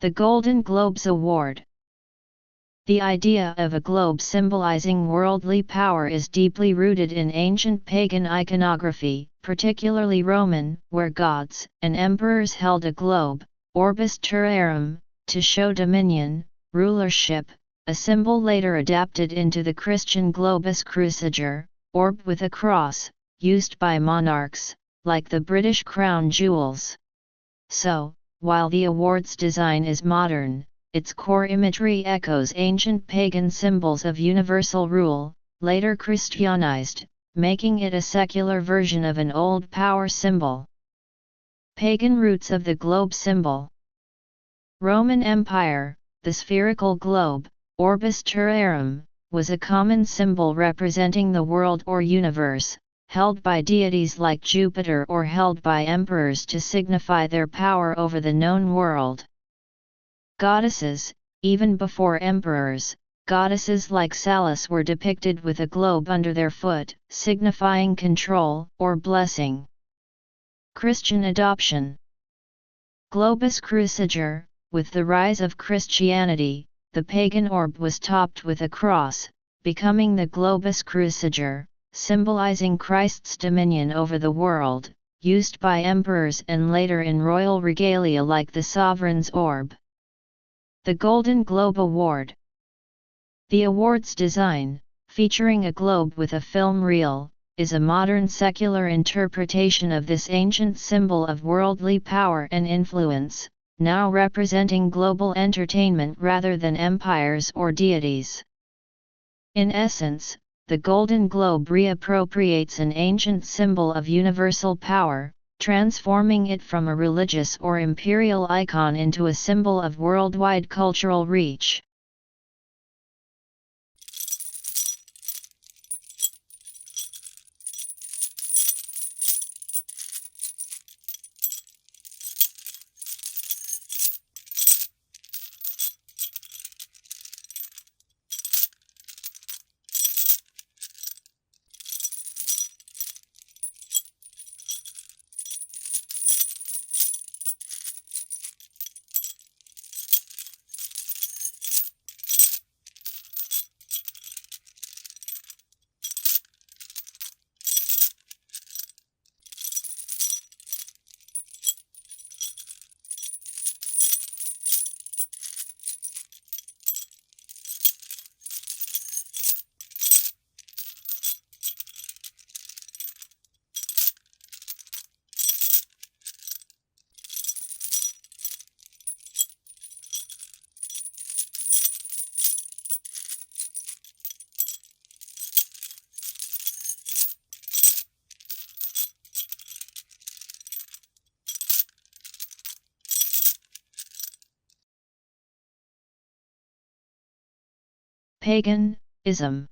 The Golden Globes Award. The idea of a globe symbolizing worldly power is deeply rooted in ancient pagan iconography, particularly Roman, where gods and emperors held a globe, orbis terrarum, to show dominion, rulership, a symbol later adapted into the Christian globus cruciger, orb with a cross, used by monarchs, like the British crown jewels. So, while the award's design is modern, its core imagery echoes ancient pagan symbols of universal rule, later Christianized, making it a secular version of an old power symbol. Pagan roots of the globe symbol. Roman Empire, the spherical globe, orbis terrarum, was a common symbol representing the world or universe, held by deities like Jupiter or held by emperors to signify their power over the known world. Goddesses, even before emperors, goddesses like Salus were depicted with a globe under their foot, signifying control or blessing. Christian adoption. Globus cruciger. With the rise of Christianity, the pagan orb was topped with a cross, becoming the globus cruciger, symbolizing Christ's dominion over the world, used by emperors and later in royal regalia like the sovereign's orb. The Golden Globe Award. The award's design, featuring a globe with a film reel, is a modern secular interpretation of this ancient symbol of worldly power and influence, now representing global entertainment rather than empires or deities. In essence, the Golden Globe reappropriates an ancient symbol of universal power, transforming it from a religious or imperial icon into a symbol of worldwide cultural reach. Paganism.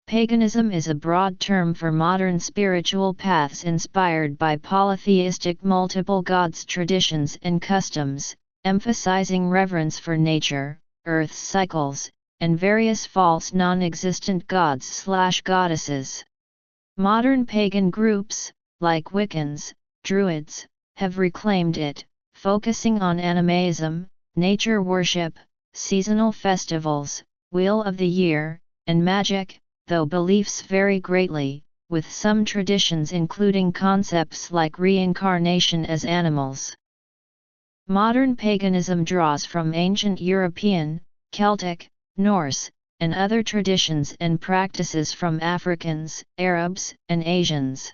Paganism is a broad term for modern spiritual paths inspired by polytheistic multiple gods traditions and customs, emphasizing reverence for nature, Earth's cycles, and various false non-existent gods/goddesses. Modern pagan groups, like Wiccans, Druids, have reclaimed it, focusing on animism, nature worship, seasonal festivals, wheel of the year, and magic, though beliefs vary greatly, with some traditions including concepts like reincarnation as animals. Modern paganism draws from ancient European, Celtic, Norse, and other traditions and practices from Africans, Arabs, and Asians.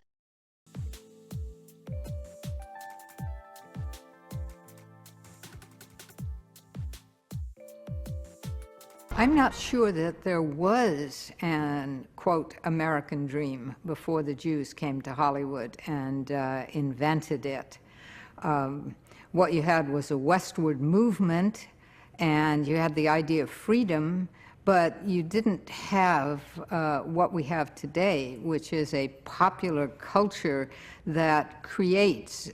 I'm not sure that there was an, quote, American dream before the Jews came to Hollywood and invented it. What you had was a westward movement, and you had the idea of freedom, but you didn't have what we have today, which is a popular culture that creates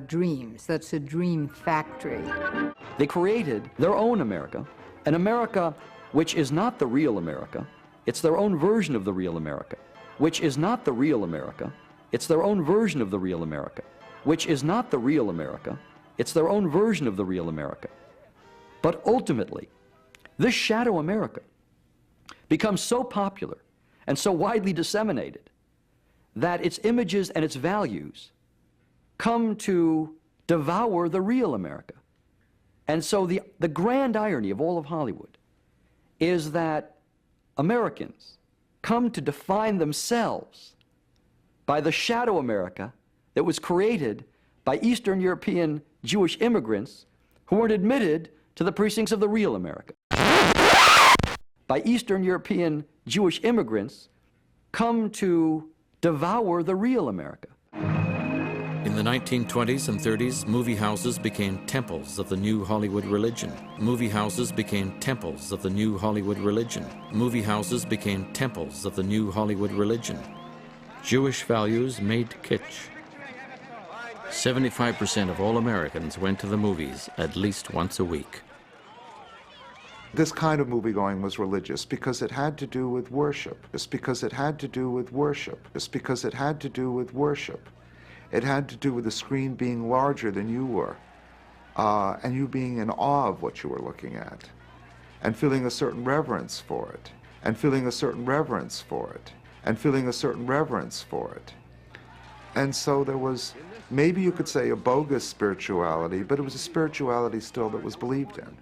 dreams. That's a dream factory. They created their own America, an America which is not the real America. It's their own version of the real America, which is not the real America. It's their own version of the real America, which is not the real America. It's their own version of the real America, But ultimately, this shadow America becomes so popular and so widely disseminated that its images and its values come to devour the real America. And so the grand irony of all of Hollywood is that Americans come to define themselves by the shadow America that was created by Eastern European Jewish immigrants who weren't admitted to the precincts of the real America. By Eastern European Jewish immigrants come to devour the real America. In the 1920s and 30s, movie houses became temples of the new Hollywood religion. Movie houses became temples of the new Hollywood religion. Movie houses became temples of the new Hollywood religion. Jewish values made kitsch. 75% of all Americans went to the movies at least once a week. This kind of movie-going was religious because it had to do with worship. It's because it had to do with worship. It's because it had to do with worship. It had to do with the screen being larger than you were, and you being in awe of what you were looking at, and feeling a certain reverence for it, and feeling a certain reverence for it, and feeling a certain reverence for it. And so there was, maybe you could say, a bogus spirituality, but it was a spirituality still that was believed in.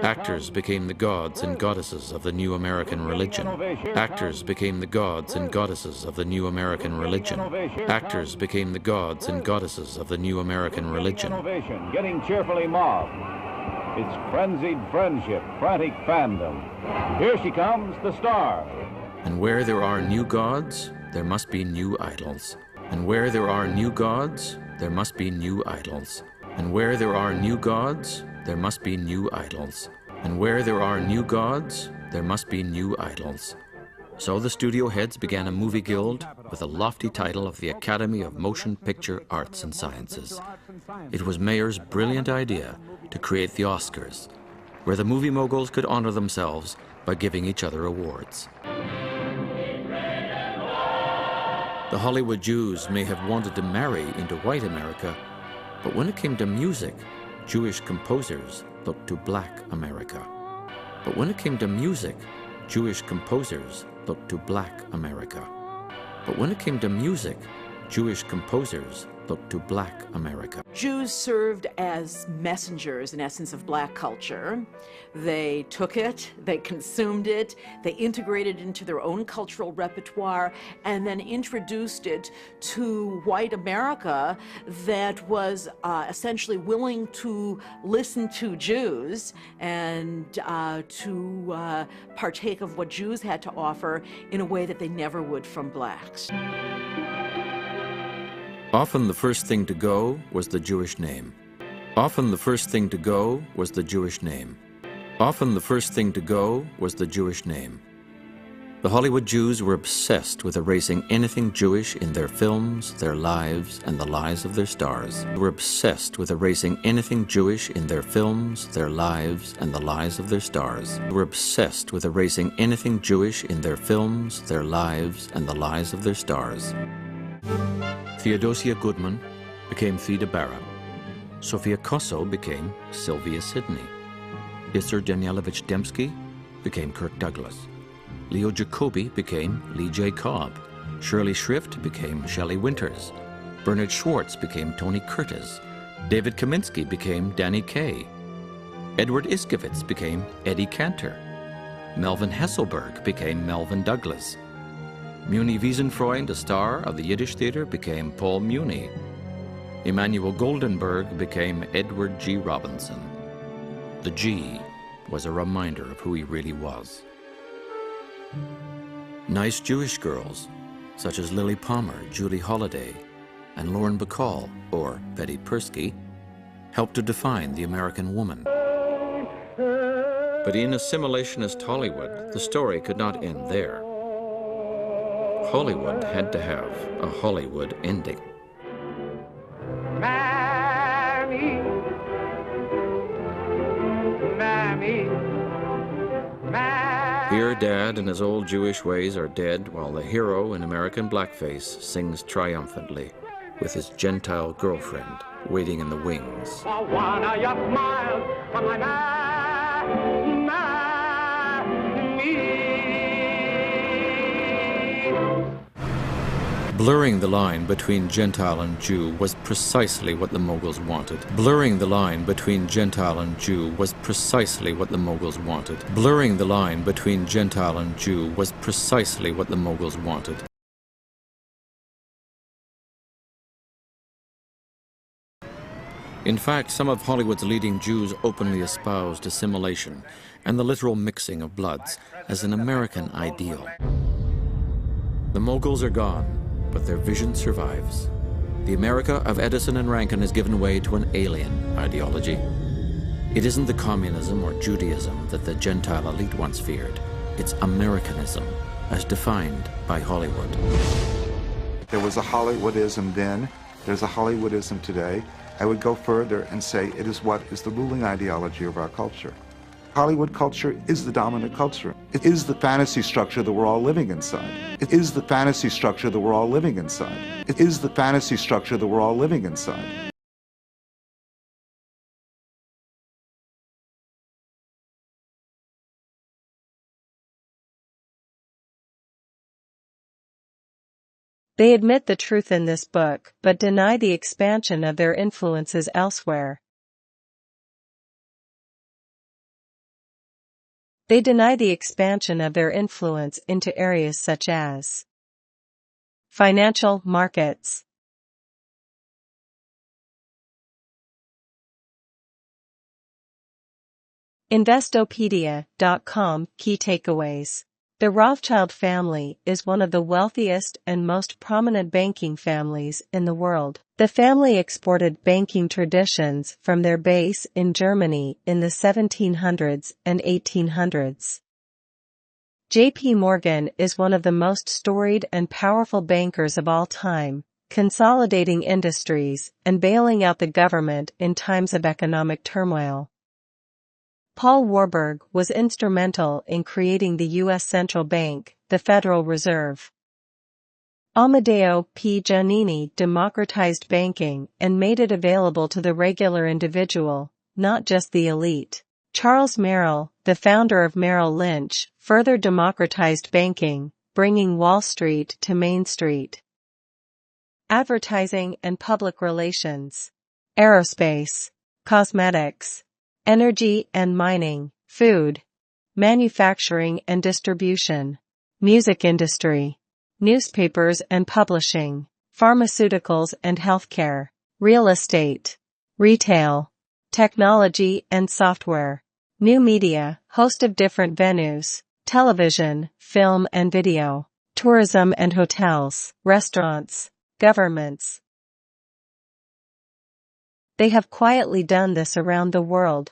Actors became the gods and goddesses of the new American religion. Actors became the gods and goddesses of the new American religion. Actors became the gods and goddesses of the new American religion. Getting cheerfully mobbed. It's frenzied friendship, frantic fandom. Here she comes, the star. And where there are new gods, there must be new idols. And where there are new gods, there must be new idols. And where there are new gods, there must be new idols. And where there are new gods, there must be new idols. So the studio heads began a movie guild with a lofty title of the Academy of Motion Picture Arts and Sciences. It was Mayer's brilliant idea to create the Oscars, where the movie moguls could honor themselves by giving each other awards. The Hollywood Jews may have wanted to marry into white America, but when it came to music, Jewish composers looked to black America. But when it came to music, Jewish composers looked to black America. But when it came to music, Jewish composers looked to black America. Jews served as messengers, in essence, of black culture. They took it, they consumed it, they integrated it into their own cultural repertoire, and then introduced it to white America that was essentially willing to listen to Jews and to partake of what Jews had to offer in a way that they never would from blacks. Often the first thing to go was the Jewish name. Often the first thing to go was the Jewish name. Often the first thing to go was the Jewish name. The Hollywood Jews were obsessed with erasing anything Jewish in their films, their lives, and the lives of their stars. They were obsessed with erasing anything Jewish in their films, their lives, and the lives of their stars. They were obsessed with erasing anything Jewish in their films, their lives, and the lives of their stars. Theodosia Goodman became Theda Bara. Sophia Kosso became Sylvia Sidney. Isser Danielovich Dembski became Kirk Douglas. Leo Jacobi became Lee J. Cobb. Shirley Shrift became Shelley Winters. Bernard Schwartz became Tony Curtis. David Kaminsky became Danny Kaye. Edward Iskevitz became Eddie Cantor. Melvin Hesselberg became Melvin Douglas. Muni Wiesenfreund, a star of the Yiddish theater, became Paul Muni. Emanuel Goldenberg became Edward G. Robinson. The G was a reminder of who he really was. Nice Jewish girls, such as Lily Palmer, Julie Holliday, and Lauren Bacall, or Betty Persky, helped to define the American woman. But in assimilationist Hollywood, the story could not end there. Hollywood had to have a Hollywood ending. Mammy, Mammy, Mammy. Here, Dad and his old Jewish ways are dead, while the hero in American blackface sings triumphantly with his Gentile girlfriend waiting in the wings. I wanna your smile from my man. Blurring the line between Gentile and Jew was precisely what the Moguls wanted. Blurring the line between Gentile and Jew was precisely what the Moguls wanted. Blurring the line between Gentile and Jew was precisely what the Moguls wanted. In fact, some of Hollywood's leading Jews openly espoused assimilation and the literal mixing of bloods as an American ideal. The Moguls are gone, but their vision survives. The America of Edison and Rankin has given way to an alien ideology. It isn't the communism or Judaism that the Gentile elite once feared. It's Americanism, as defined by Hollywood. There was a Hollywoodism then, there's a Hollywoodism today. I would go further and say it is what is the ruling ideology of our culture. Hollywood culture is the dominant culture. It is the fantasy structure that we're all living inside. It is the fantasy structure that we're all living inside. It is the fantasy structure that we're all living inside. They admit the truth in this book, but deny the expansion of their influences elsewhere. They deny the expansion of their influence into areas such as financial markets, Investopedia.com Key takeaways. The Rothschild family is one of the wealthiest and most prominent banking families in the world. The family exported banking traditions from their base in Germany in the 1700s and 1800s. J.P. Morgan is one of the most storied and powerful bankers of all time, consolidating industries and bailing out the government in times of economic turmoil. Paul Warburg was instrumental in creating the U.S. Central Bank, the Federal Reserve. Amedeo P. Giannini democratized banking and made it available to the regular individual, not just the elite. Charles Merrill, the founder of Merrill Lynch, further democratized banking, bringing Wall Street to Main Street. Advertising and public relations. Aerospace. Cosmetics. Energy and mining, food, manufacturing and distribution, music industry, newspapers and publishing, pharmaceuticals and healthcare, real estate, retail, technology and software, new media, host of different venues, television, film and video, tourism and hotels, restaurants, governments. They have quietly done this around the world.